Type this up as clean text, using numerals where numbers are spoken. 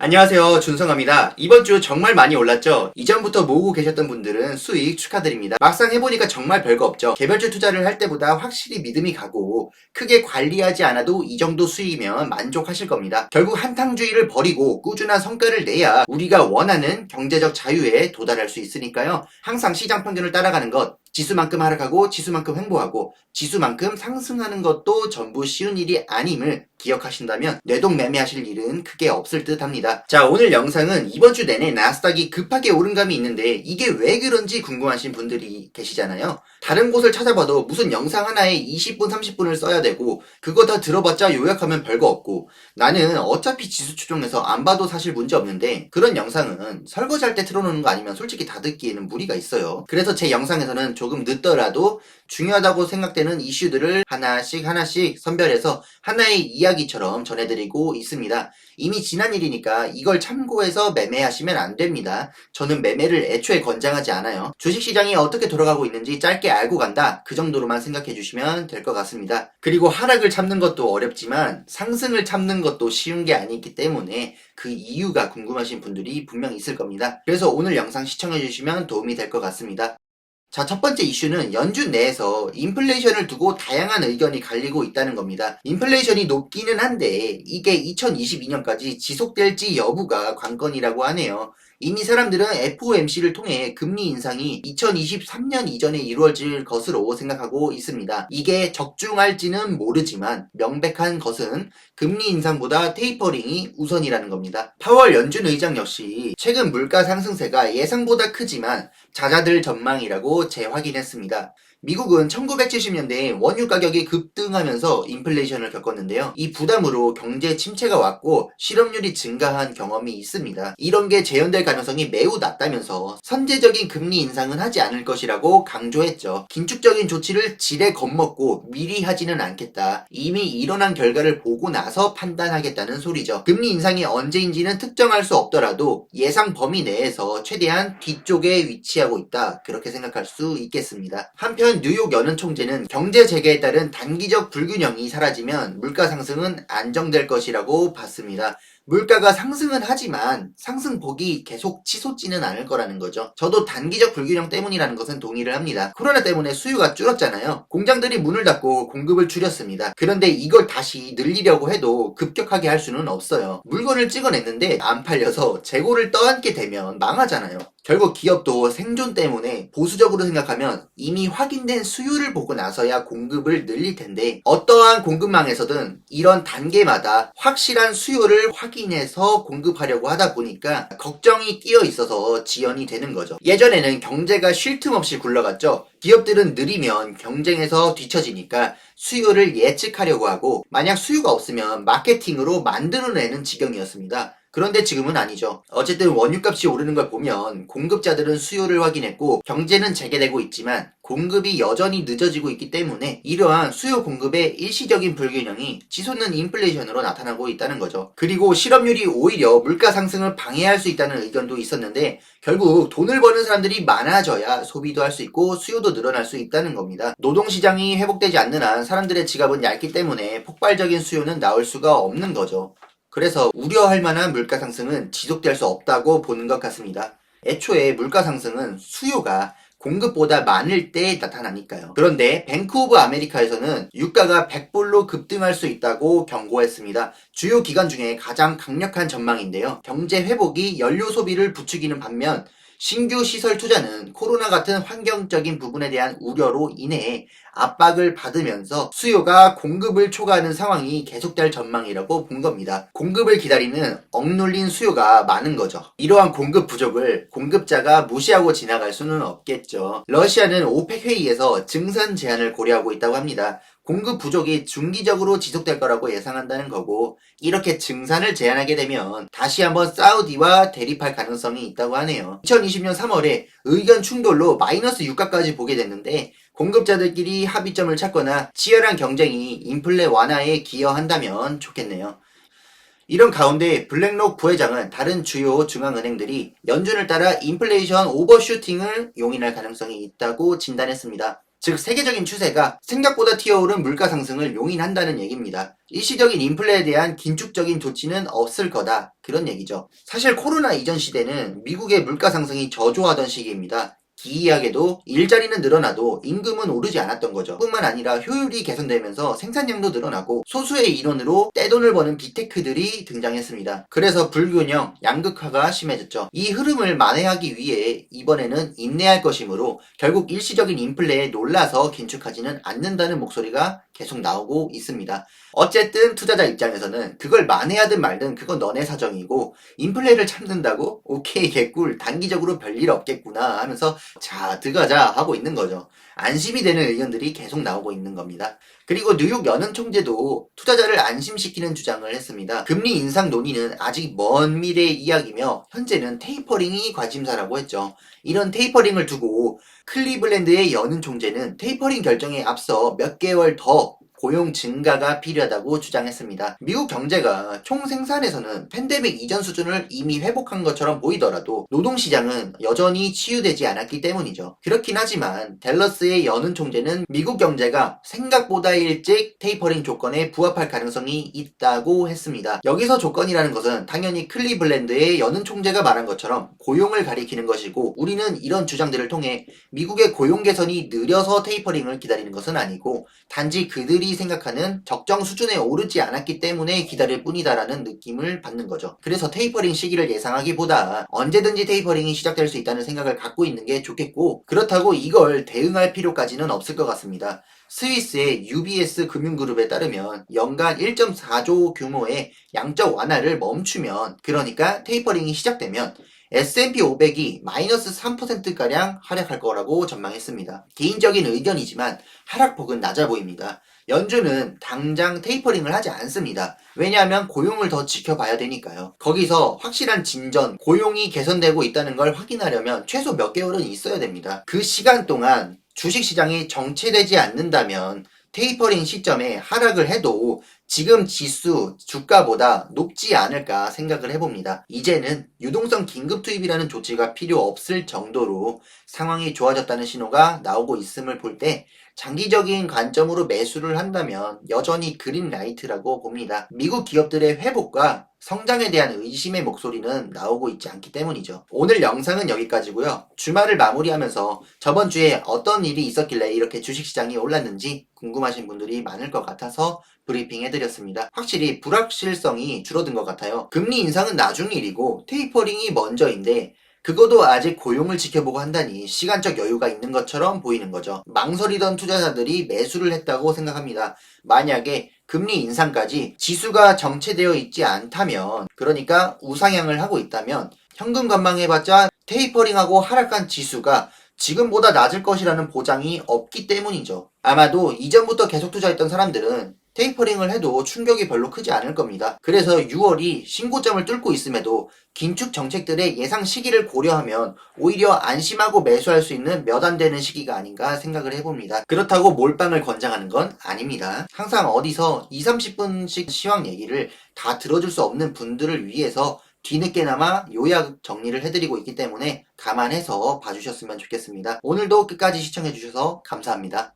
안녕하세요. 준성합니다. 이번 주 정말 많이 올랐죠? 이전부터 모으고 계셨던 분들은 수익 축하드립니다. 막상 해보니까 정말 별거 없죠? 개별주 투자를 할 때보다 확실히 믿음이 가고 크게 관리하지 않아도 이 정도 수익이면 만족하실 겁니다. 결국 한탕주의를 버리고 꾸준한 성과를 내야 우리가 원하는 경제적 자유에 도달할 수 있으니까요. 항상 시장 평균을 따라가는 것, 지수만큼 하락하고 지수만큼 횡보하고 지수만큼 상승하는 것도 전부 쉬운 일이 아님을 기억하신다면 뇌동 매매하실 일은 크게 없을 듯 합니다. 자, 오늘 영상은 이번 주 내내 나스닥이 급하게 오른 감이 있는데 이게 왜 그런지 궁금하신 분들이 계시잖아요. 다른 곳을 찾아봐도 무슨 영상 하나에 20분, 30분을 써야 되고 그거 다 들어봤자 요약하면 별거 없고 나는 어차피 지수 추종해서 안 봐도 사실 문제 없는데 그런 영상은 설거지할 때 틀어놓는 거 아니면 솔직히 다 듣기에는 무리가 있어요. 그래서 제 영상에서는 조금 늦더라도 중요하다고 생각되는 이슈들을 하나씩 선별해서 하나의 이야기처럼 전해드리고 있습니다. 이미 지난 일이니까 이걸 참고해서 매매하시면 안 됩니다. 저는 매매를 애초에 권장하지 않아요. 주식시장이 어떻게 돌아가고 있는지 짧게 알고 간다. 그 정도로만 생각해 주시면 될 것 같습니다. 그리고 하락을 참는 것도 어렵지만 상승을 참는 것도 쉬운 게 아니기 때문에 그 이유가 궁금하신 분들이 분명 있을 겁니다. 그래서 오늘 영상 시청해 주시면 도움이 될 것 같습니다. 자, 첫 번째 이슈는 연준 내에서 인플레이션을 두고 다양한 의견이 갈리고 있다는 겁니다. 인플레이션이 높기는 한데 이게 2022년까지 지속될지 여부가 관건이라고 하네요. 이미 사람들은 FOMC를 통해 금리 인상이 2023년 이전에 이루어질 것으로 생각하고 있습니다. 이게 적중할지는 모르지만 명백한 것은 금리 인상보다 테이퍼링이 우선이라는 겁니다. 파월 연준 의장 역시 최근 물가 상승세가 예상보다 크지만 잦아들 전망이라고 재확인했습니다. 미국은 1970년대에 원유 가격이 급등하면서 인플레이션을 겪었는데요. 이 부담으로 경제 침체가 왔고 실업률이 증가한 경험이 있습니다. 이런 게 재현될 가능성이 매우 낮다면서 선제적인 금리 인상은 하지 않을 것이라고 강조했죠. 긴축적인 조치를 지레 겁먹고 미리 하지는 않겠다. 이미 일어난 결과를 보고 나서 판단하겠다는 소리죠. 금리 인상이 언제인지는 특정할 수 없더라도 예상 범위 내에서 최대한 뒤쪽에 위치하고 있다. 그렇게 생각할 수 있겠습니다. 한편 뉴욕 연은 총재는 경제 재개에 따른 단기적 불균형이 사라지면 물가 상승은 안정될 것이라고 봤습니다. 물가가 상승은 하지만 상승폭이 계속 치솟지는 않을 거라는 거죠. 저도 단기적 불균형 때문이라는 것은 동의를 합니다. 코로나 때문에 수요가 줄었잖아요. 공장들이 문을 닫고 공급을 줄였습니다. 그런데 이걸 다시 늘리려고 해도 급격하게 할 수는 없어요. 물건을 찍어냈는데 안 팔려서 재고를 떠안게 되면 망하잖아요. 결국 기업도 생존 때문에 보수적으로 생각하면 이미 확인된 수요를 보고 나서야 공급을 늘릴 텐데 어떠한 공급망에서든 이런 단계마다 확실한 수요를 확인해서 공급하려고 하다 보니까 걱정이 끼어 있어서 지연이 되는 거죠. 예전에는 경제가 쉴 틈 없이 굴러갔죠. 기업들은 느리면 경쟁에서 뒤처지니까 수요를 예측하려고 하고 만약 수요가 없으면 마케팅으로 만들어내는 지경이었습니다. 그런데 지금은 아니죠. 어쨌든 원유값이 오르는 걸 보면 공급자들은 수요를 확인했고 경제는 재개되고 있지만 공급이 여전히 늦어지고 있기 때문에 이러한 수요 공급의 일시적인 불균형이 치솟는 인플레이션으로 나타나고 있다는 거죠. 그리고 실업률이 오히려 물가 상승을 방해할 수 있다는 의견도 있었는데 결국 돈을 버는 사람들이 많아져야 소비도 할 수 있고 수요도 늘어날 수 있다는 겁니다. 노동시장이 회복되지 않는 한 사람들의 지갑은 얇기 때문에 폭발적인 수요는 나올 수가 없는 거죠. 그래서 우려할 만한 물가 상승은 지속될 수 없다고 보는 것 같습니다. 애초에 물가 상승은 수요가 공급보다 많을 때 나타나니까요. 그런데 뱅크 오브 아메리카에서는 유가가 100불로 급등할 수 있다고 경고했습니다. 주요 기관 중에 가장 강력한 전망인데요. 경제 회복이 연료 소비를 부추기는 반면 신규 시설 투자는 코로나 같은 환경적인 부분에 대한 우려로 인해 압박을 받으면서 수요가 공급을 초과하는 상황이 계속될 전망이라고 본 겁니다. 공급을 기다리는 억눌린 수요가 많은 거죠. 이러한 공급 부족을 공급자가 무시하고 지나갈 수는 없겠죠. 러시아는 오펙 회의에서 증산 제한을 고려하고 있다고 합니다. 공급 부족이 중기적으로 지속될 거라고 예상한다는 거고 이렇게 증산을 제한하게 되면 다시 한번 사우디와 대립할 가능성이 있다고 하네요. 2020년 3월에 의견 충돌로 마이너스 유가까지 보게 됐는데 공급자들끼리 합의점을 찾거나 치열한 경쟁이 인플레 완화에 기여한다면 좋겠네요. 이런 가운데 블랙록 부회장은 다른 주요 중앙은행들이 연준을 따라 인플레이션 오버슈팅을 용인할 가능성이 있다고 진단했습니다. 즉 세계적인 추세가 생각보다 튀어오른 물가 상승을 용인한다는 얘기입니다. 일시적인 인플레에 대한 긴축적인 조치는 없을 거다. 그런 얘기죠. 사실 코로나 이전 시대는 미국의 물가 상승이 저조하던 시기입니다. 기이하게도 일자리는 늘어나도 임금은 오르지 않았던 거죠. 뿐만 아니라 효율이 개선되면서 생산량도 늘어나고 소수의 인원으로 떼돈을 버는 빅테크들이 등장했습니다. 그래서 불균형, 양극화가 심해졌죠. 이 흐름을 만회하기 위해 이번에는 인내할 것이므로 결국 일시적인 인플레에 놀라서 긴축하지는 않는다는 목소리가 계속 나오고 있습니다. 어쨌든 투자자 입장에서는 그걸 만회하든 말든 그건 너네 사정이고 인플레를 참는다고? 오케이 개꿀 단기적으로 별일 없겠구나 하면서 자 들어가자 하고 있는 거죠. 안심이 되는 의견들이 계속 나오고 있는 겁니다. 그리고 뉴욕 연은 총재도 투자자를 안심시키는 주장을 했습니다. 금리 인상 논의는 아직 먼 미래의 이야기며 현재는 테이퍼링이 관심사라고 했죠. 이런 테이퍼링을 두고 클리블랜드의 연은 총재는 테이퍼링 결정에 앞서 몇 개월 더 고용 증가가 필요하다고 주장했습니다. 미국 경제가 총생산에서는 팬데믹 이전 수준을 이미 회복한 것처럼 보이더라도 노동시장은 여전히 치유되지 않았기 때문이죠. 그렇긴 하지만 댈러스의 연은 총재는 미국 경제가 생각보다 일찍 테이퍼링 조건에 부합할 가능성이 있다고 했습니다. 여기서 조건이라는 것은 당연히 클리블랜드의 연은 총재가 말한 것처럼 고용을 가리키는 것이고 우리는 이런 주장들을 통해 미국의 고용 개선이 느려서 테이퍼링을 기다리는 것은 아니고 단지 그들이 생각하는 적정 수준에 오르지 않았기 때문에 기다릴 뿐이다라는 느낌을 받는 거죠. 그래서 테이퍼링 시기를 예상하기보다 언제든지 테이퍼링이 시작될 수 있다는 생각을 갖고 있는 게 좋겠고 그렇다고 이걸 대응할 필요까지는 없을 것 같습니다. 스위스의 UBS 금융그룹에 따르면 연간 1.4조 규모의 양적 완화를 멈추면 그러니까 테이퍼링이 시작되면 S&P 500이 마이너스 3%가량 하락할 거라고 전망했습니다. 개인적인 의견이지만 하락폭은 낮아 보입니다. 연준은 당장 테이퍼링을 하지 않습니다. 왜냐하면 고용을 더 지켜봐야 되니까요. 거기서 확실한 진전, 고용이 개선되고 있다는 걸 확인하려면 최소 몇 개월은 있어야 됩니다. 그 시간 동안 주식시장이 정체되지 않는다면 테이퍼링 시점에 하락을 해도 지금 지수, 주가보다 높지 않을까 생각을 해봅니다. 이제는 유동성 긴급 투입이라는 조치가 필요 없을 정도로 상황이 좋아졌다는 신호가 나오고 있음을 볼 때 장기적인 관점으로 매수를 한다면 여전히 그린라이트라고 봅니다. 미국 기업들의 회복과 성장에 대한 의심의 목소리는 나오고 있지 않기 때문이죠. 오늘 영상은 여기까지고요. 주말을 마무리하면서 저번 주에 어떤 일이 있었길래 이렇게 주식시장이 올랐는지 궁금하신 분들이 많을 것 같아서 브리핑 해드렸습니다. 확실히 불확실성이 줄어든 것 같아요. 금리 인상은 나중 일이고 테이퍼링이 먼저인데 그것도 아직 고용을 지켜보고 한다니 시간적 여유가 있는 것처럼 보이는 거죠. 망설이던 투자자들이 매수를 했다고 생각합니다. 만약에 금리 인상까지 지수가 정체되어 있지 않다면 그러니까 우상향을 하고 있다면 현금 관망해봤자 테이퍼링하고 하락한 지수가 지금보다 낮을 것이라는 보장이 없기 때문이죠. 아마도 이전부터 계속 투자했던 사람들은 테이퍼링을 해도 충격이 별로 크지 않을 겁니다. 그래서 6월이 신고점을 뚫고 있음에도 긴축 정책들의 예상 시기를 고려하면 오히려 안심하고 매수할 수 있는 몇 안 되는 시기가 아닌가 생각을 해봅니다. 그렇다고 몰빵을 권장하는 건 아닙니다. 항상 어디서 20-30분씩 시황 얘기를 다 들어줄 수 없는 분들을 위해서 뒤늦게나마 요약 정리를 해드리고 있기 때문에 감안해서 봐주셨으면 좋겠습니다. 오늘도 끝까지 시청해주셔서 감사합니다.